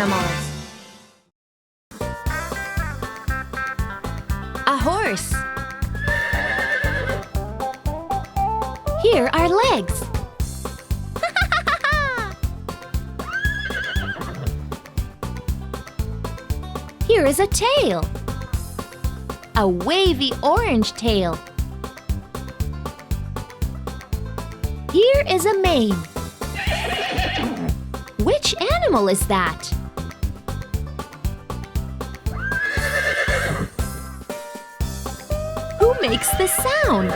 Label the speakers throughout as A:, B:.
A: animals. A horse. Here are legs. Here is a tail. A wavy orange tail. Here is a mane. Which animal is that? Who makes the sound?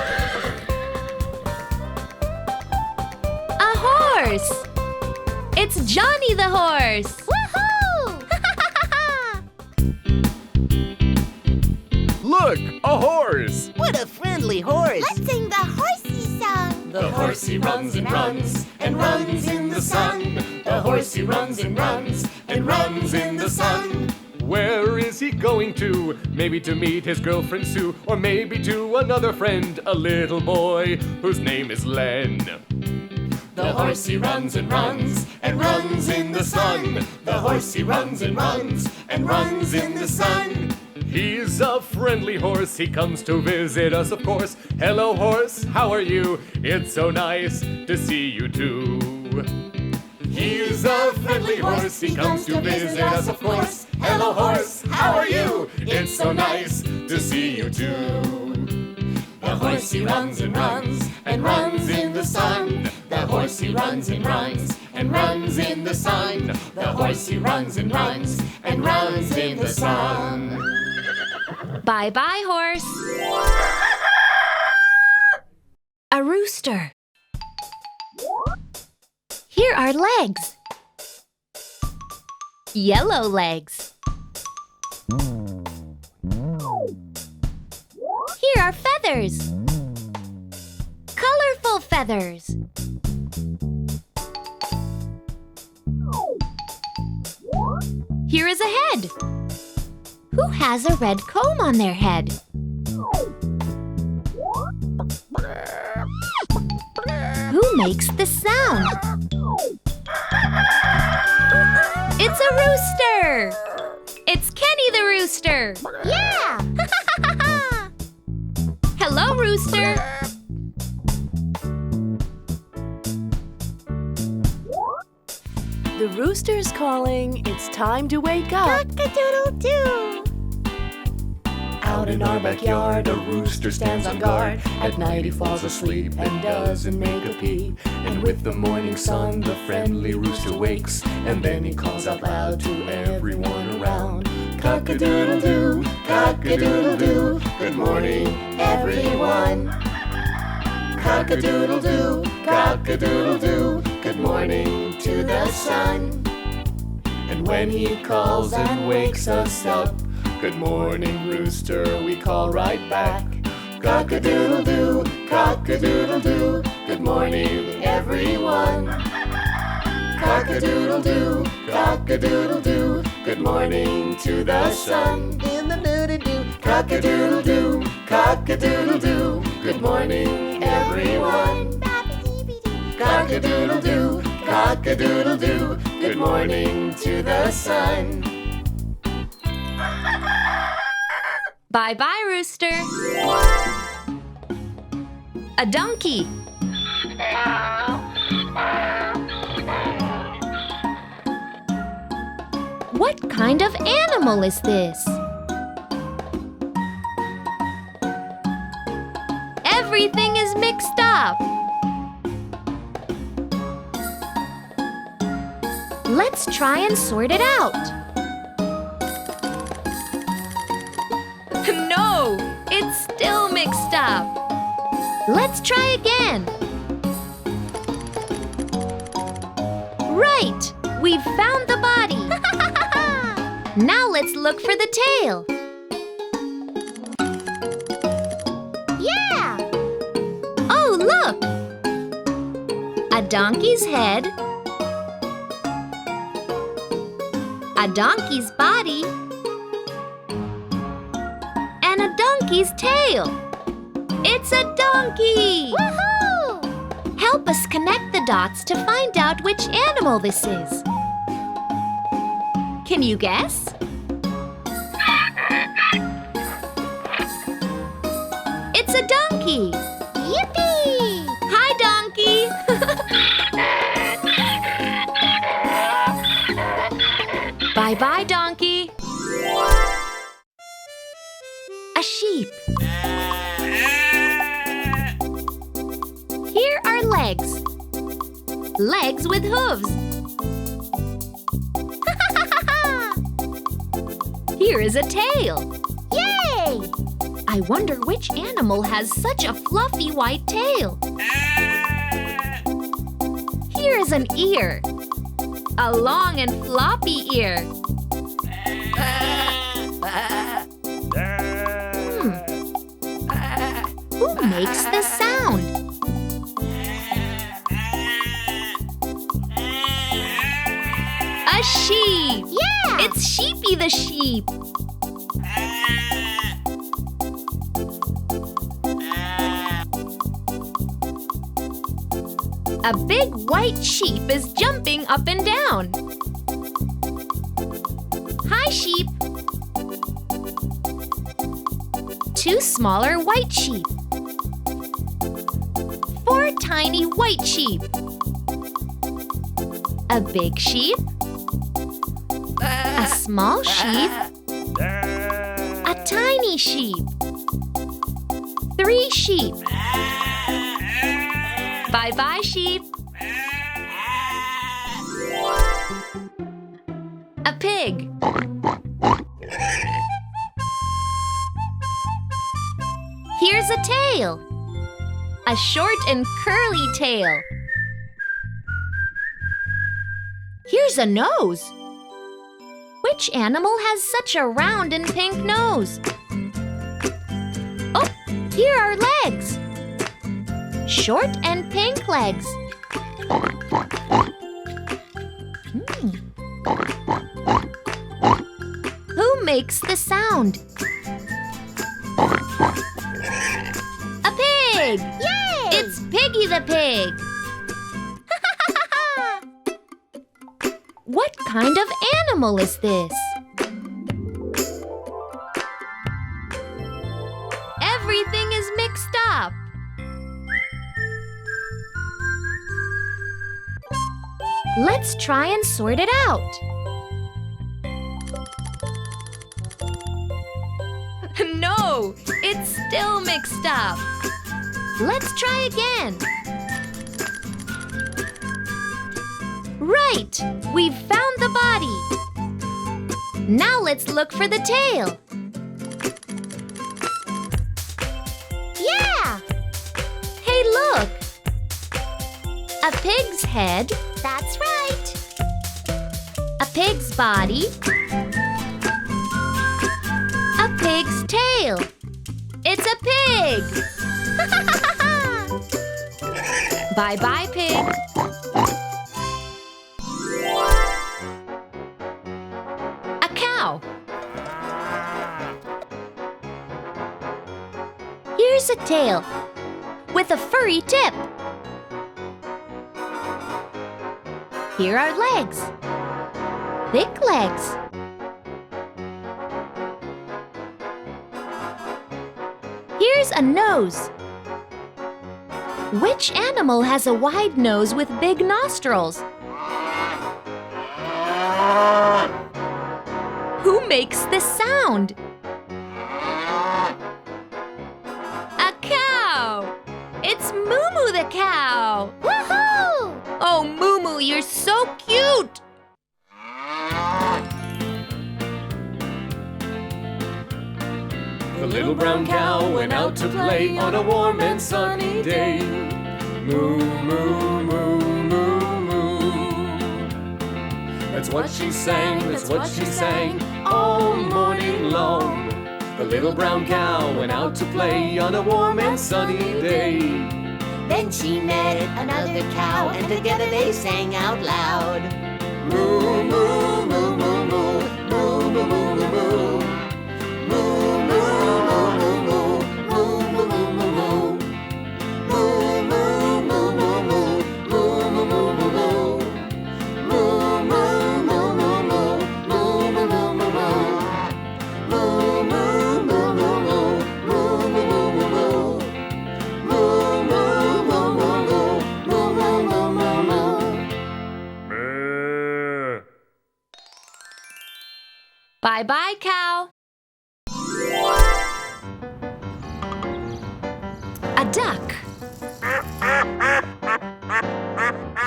A: A horse! It's Johnny the horse! Woohoo!
B: Look, a horse!
C: What a friendly horse!
D: Let's sing the horsey song.
E: The horsey runs and runs and runs in the sun. The horsey runs and runs and runs in the sun.
B: Where is he going to? Maybe to meet his girlfriend Sue, or maybe to another friend, a little boy whose name is Len.
E: The horsey runs and runs and runs in the sun. The horsey runs and runs and runs in the sun.
B: He's a friendly horse, he comes to visit us, of course. Hello, horse, how are you? It's so nice to see you too.
E: He's a friendly horse, he comes to visit us, of course. Hello, horse, how are you? It's so nice to see you too. The horsey runs and runs and runs in the sun. The horsey runs and runs and runs in the sun. The horsey runs and runs and runs in the sun.
A: Bye-bye, horse. A rooster. Here are legs. Yellow legs. Here are feathers. Colorful feathers. Here is a head. Who has a red comb on their head? Who makes the sound? It's a rooster! It's Kenny the rooster!
D: Yeah!
A: Hello, rooster!
F: The rooster's calling. It's time to wake up.
D: Cock-a-doodle-doo!
E: Out in our backyard, a rooster stands on guard. At night he falls asleep and doesn't make a peep. And with the morning sun, the friendly rooster wakes. And then he calls out loud to everyone around. Cock-a-doodle-doo, cock-a-doodle-doo, good morning, everyone. Cock-a-doodle-doo, cock-a-doodle-doo, good morning to the sun. And when he calls and wakes us up, good morning, rooster, we call right back. Cock-a-doodle-doo, cock-a-doodle-doo, good morning, everyone. Cock-a-doodle-doo, cock-a-doodle-doo, good morning to the sun.
C: In the doo-doo-doo.
E: Cock-a-doodle-doo, cock-a-doodle-doo, good morning, everyone. Cock-a-doodle-doo, cock-a-doodle-doo, good morning to the sun.
A: Bye-bye, rooster. A donkey. What kind of animal is this? Everything is mixed up. Let's try and sort it out. No, it's still mixed up. Let's try again. Right, we've found the body. Now let's look for the tail.
D: Yeah!
A: Oh, look! A donkey's head, a donkey's body, and a donkey's tail. It's a donkey!
D: Woohoo!
A: Help us connect the dots to find out which animal this is. Can you guess? It's a donkey.
D: Yippee!
A: Hi, donkey. Bye-bye, donkey. A sheep. Here are legs. Legs with hooves. Here is a tail.
D: Yay!
A: I wonder which animal has such a fluffy white tail. Here is an ear. A long and floppy ear. Who makes this sound? A sheep!
D: Yeah!
A: It's Sheepy the sheep. A big white sheep is jumping up and down. Hi, sheep. Two smaller white sheep. Four tiny white sheep. A big sheep. A small sheep. A tiny sheep. Three sheep. Bye-bye, sheep. A pig. Here's a tail. A short and curly tail. Here's a nose. Which animal has such a round and pink nose? Oh, here are legs. Short and pink legs. Who makes the sound? A pig!
D: Yay!
A: It's Piggy the pig. What kind of animal is this? Everything is mixed up. Let's try and sort it out. No, it's still mixed up. Let's try again. Right, we've found the body. Now let's look for the tail.
D: Yeah!
A: Hey, look. A pig's head.
D: That's right.
A: A pig's body. A pig's tail. It's a pig. Bye-bye, pig. A cow. Here's a tail with a furry tip. Here are legs. Thick legs. Here's a nose. Which animal has a wide nose with big nostrils? Who makes this sound? A cow! It's Moo Moo the cow!
D: Woohoo!
A: Oh, Moo Moo, you're so cute!
B: The little brown cow went out to play on a warm and sunny day. Moo, moo, moo, moo, moo. That's what she sang, that's what she sang all morning long. The little brown cow went out to play on a warm and sunny day.
C: Then she met another cow, and together they sang out loud.
B: Moo, moo, moo, moo, moo, moo, moo, moo, moo, moo.
A: Bye-bye, cow. A duck.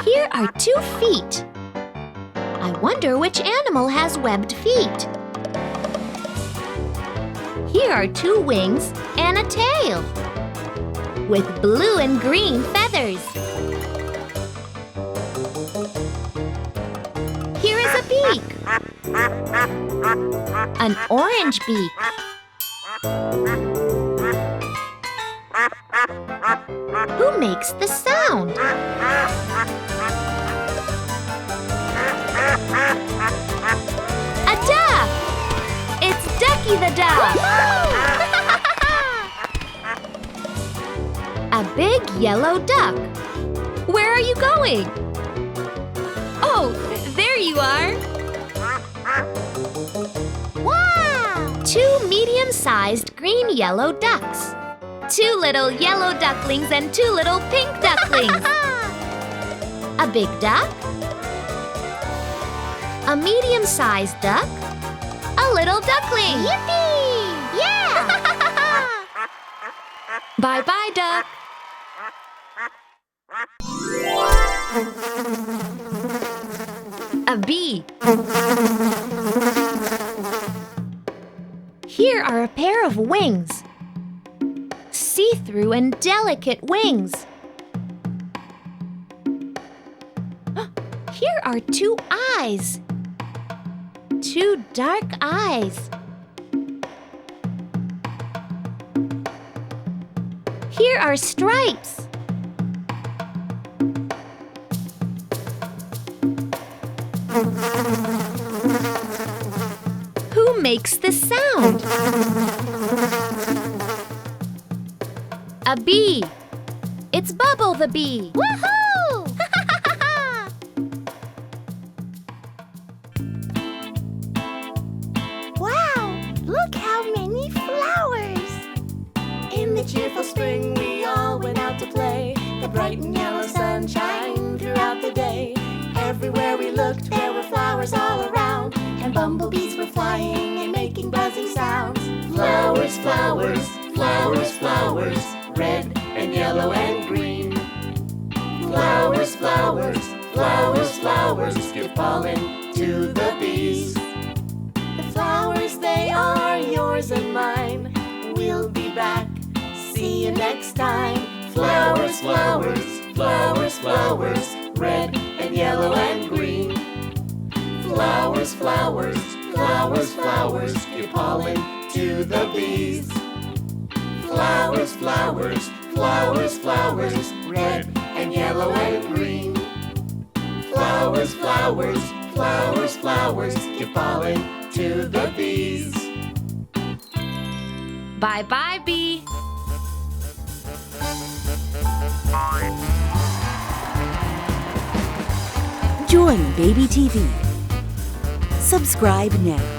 A: Here are 2 feet. I wonder which animal has webbed feet. Here are 2 wings and a tail with blue and green feathers. Here is a beak. An orange beak. Who makes the sound? A duck! It's Ducky the duck! A big yellow duck. Where are you going? Oh, there you are!
D: Wow!
A: 2 medium-sized green-yellow ducks. 2 little yellow ducklings and 2 little pink ducklings. A big duck. A medium-sized duck. A little duckling.
D: Yippee! Yeah!
A: Bye-bye, duck. A bee. Here are a pair of wings. See-through and delicate wings. Here are 2 eyes. 2 dark eyes. Here are stripes. Who makes the sound? A bee. It's Bubble the bee.
D: Woohoo! Wow! Look how many flowers!
F: In the cheerful spring, we all went out to play. The bright and yellow sunshine throughout the day. Everywhere we looked, there were flowers all around, and bumblebees were flying and making buzzing sounds.
E: Flowers, flowers, flowers, flowers, red and yellow and green. Flowers, flowers, flowers, flowers, give pollen to the bees.
F: The flowers, they are yours and mine. We'll be back. See you next time.
E: Flowers, flowers, flowers, flowers, red and yellow and green. Flowers, flowers, flowers, flowers, give pollen to the bees. Flowers, flowers, flowers, flowers, red and yellow and green. Flowers, flowers, flowers, flowers, give pollen to the bees.
A: Bye-bye, bee.
G: Join BabyTV. Subscribe now.